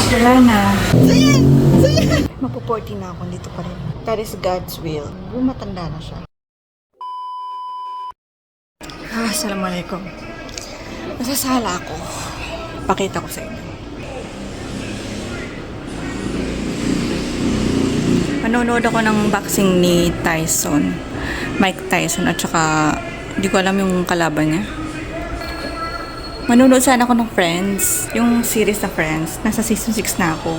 Wala na. Mapo-40 na ako, dito pa rin. That is God's will. Bumatanda na siya. Assalamualaikum. Nasasala ako. Pakita ko sa inyo. Manonood ako ng boxing ni Tyson. Mike Tyson at saka hindi ko alam yung kalaban niya. Manonood sana ako ng Friends. Yung series na Friends. Nasa season 6 na ako.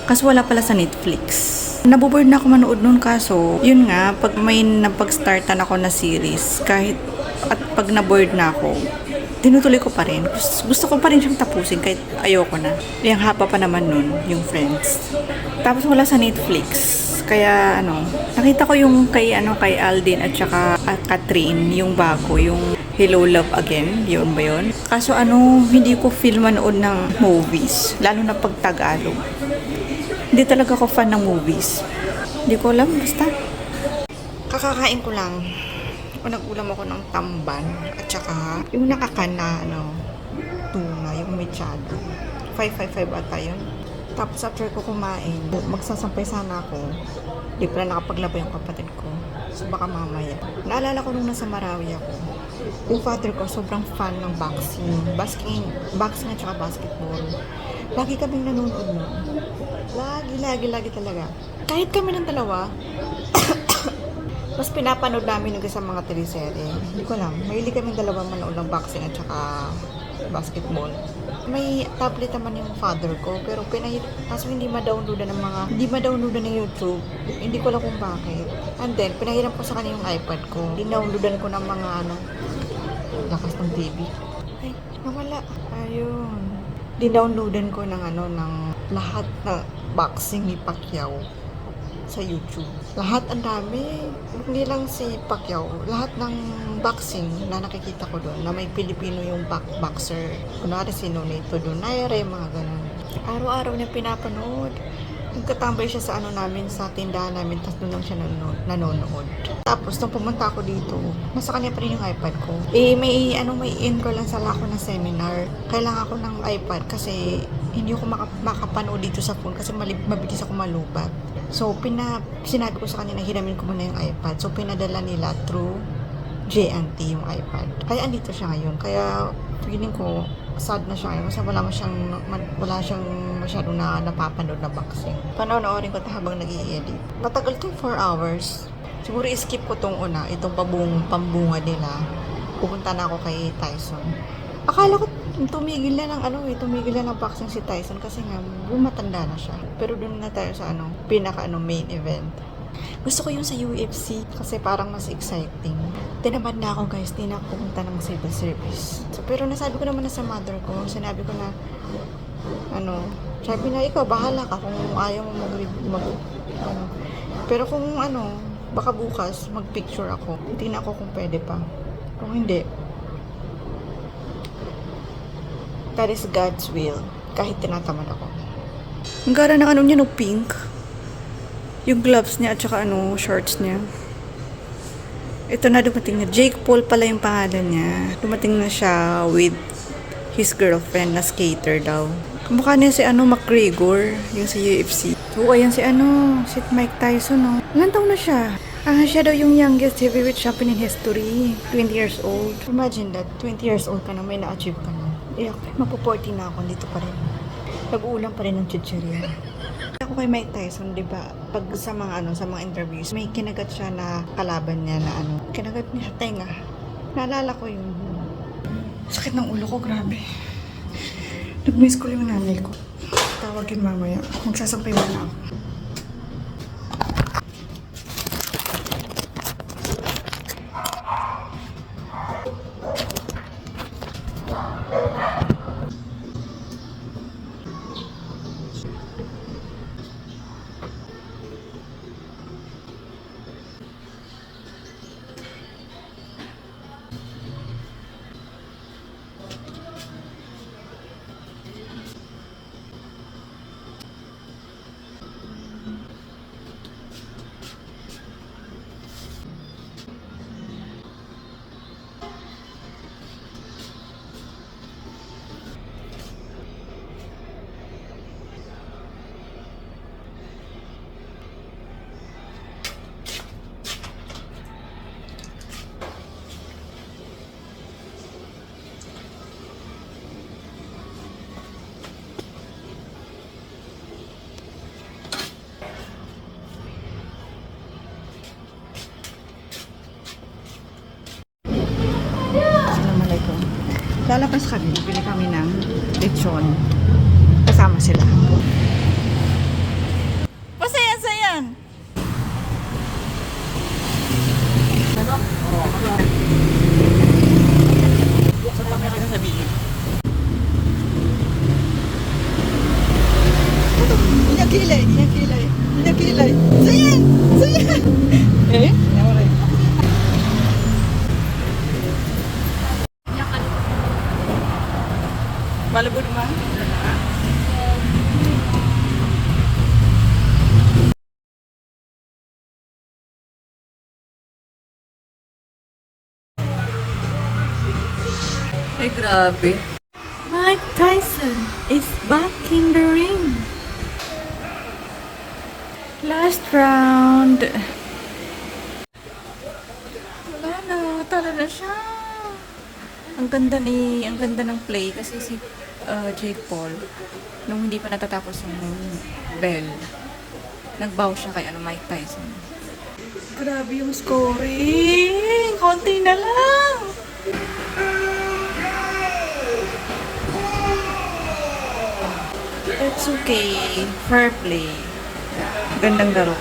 Kaso wala pala sa Netflix. Naboboard na ako manood nun kaso, yun nga, pag may napag-startan ako na series, kahit at pag naboard na ako, tinutuloy ko pa rin. Gusto ko pa rin siyang tapusin kahit ayoko na. Yung haba pa naman nun, yung Friends. Tapos wala sa Netflix. Kaya nakita ko yung kay Alden at saka Catherine, yung bago, yung Hello Love Again, yun ba yun? Kaso hindi ko feel manood ng movies, lalo na pag Tagalog. Hindi talaga ako fan ng movies. Hindi ko alam, basta. Kakakain ko lang. Nag-ulam ako ng tamban at saka yung nakakan na tuna, yung mechado. 555 ata yun. Tapos after ko kumain, magsasampay sana ako. Di pa na nakapaglaba yung kapatid ko. So baka mamaya. Naalala ko nung nasa Marawi ako. Yung father ko sobrang fan ng boxing. Boxing at saka basketball. Lagi kaming nanonood nun. Lagi talaga. Kahit kami ng dalawa, mas pinapanood namin yung sa mga teleserye. Hindi ko alam. Mahilig kaming dalawa manood ng boxing at saka basketball. May tablet naman yung father ko, pero kaso hindi ma-downloadan ng YouTube. Hindi ko alam kung bakit. And then, pinahiram ko sa kanya yung iPad ko. Dinownloadan ko ng mga lakas ng TV. Ay, nawala. Ayun. Dinownloadan ko ng lahat na boxing ni Pacquiao sa YouTube. Lahat ang dami. Hindi lang si Pacquiao. Lahat ng boxing na nakikita ko doon, na may Pilipino yung boxer. Kunwari si Nonito Donaire, mga ganun. Araw-araw niya pinapanood. Nagkatambay siya sa namin, sa tindahan namin, tapos doon lang siya nanonood. Tapos, nung pumunta ako dito, nasa kanya pa rin yung iPad ko. May enroll lang sa ako na seminar. Kailangan ko ng iPad kasi hindi ako makapanood dito sa phone kasi mabilis ako malubat. So, sinabi ko sa kanya na hiramin ko muna yung iPad. So, pinadala nila through JNT yung iPad. Kaya andito siya ngayon. Kaya, feeling ko, sad na siya ngayon kasi wala siyang masyadong napapanood na boxing. Panonoorin ko ito habang nag-i-edit. Matagal to 4 hours. Siguro skip ko tong itong pambunga nila. Pupunta na ako kay Tyson. Akala ko tumigil na ng boxing si Tyson kasi nga bumatanda na siya. Pero doon na tayo sa pinaka main event. Gusto ko yung sa UFC kasi parang mas exciting. Tinamad na ako guys, di na ako pumunta ng civil service. So, pero nasabi ko naman na sa mother ko, sinabi ko na sabi na ikaw bahala ka kung ayaw mo pero kung baka bukas mag-picture ako. Tingnan ako kung pwede pa. Kung hindi, that is God's will. Kahit tinatamad ako. Ang gara ng niya pink. Yung gloves niya at saka shorts niya. Ito na dumating na. Jake Paul pala yung pangalan niya. Dumating na siya with his girlfriend na skater daw. Kamukha niya si McGregor, yung sa UFC. Oo, ayan si Mike Tyson, Ilan taon na siya? Siya daw yung youngest heavyweight champion in history. 20 years old. Imagine that, 20 years old ka na, may na-achieve ka na. Mapo-40 na ako, dito pa rin. Nag-uulam pa rin ng chichirya. Ako kay Mike Tyson, di ba, pag sa mga interviews, may kinagat siya na kalaban niya na kinagat niya tenga. Naalala ko yung sakit ng ulo ko, grabe. Nag-miss ko yung nanay ko. Tawagin mamaya. Magsasampay mo na ako. Lalabas kami, bili kami ng lechon. Kasama sila. Pasayan-sayan! Inakilay, inakilay, inakilay. Sayan! Sayan! Eh? Malabot man? Ay, grabe. Mike Tyson is back in the ring. Last round. Wala na, talo na siya. Ang ganda ng play kasi si Jake Paul, nung hindi pa natatapos yung bell, nagbow siya kay Mike Tyson. Grabe yung scoring! Konti na lang! It's okay. Fair play. Gandang laro.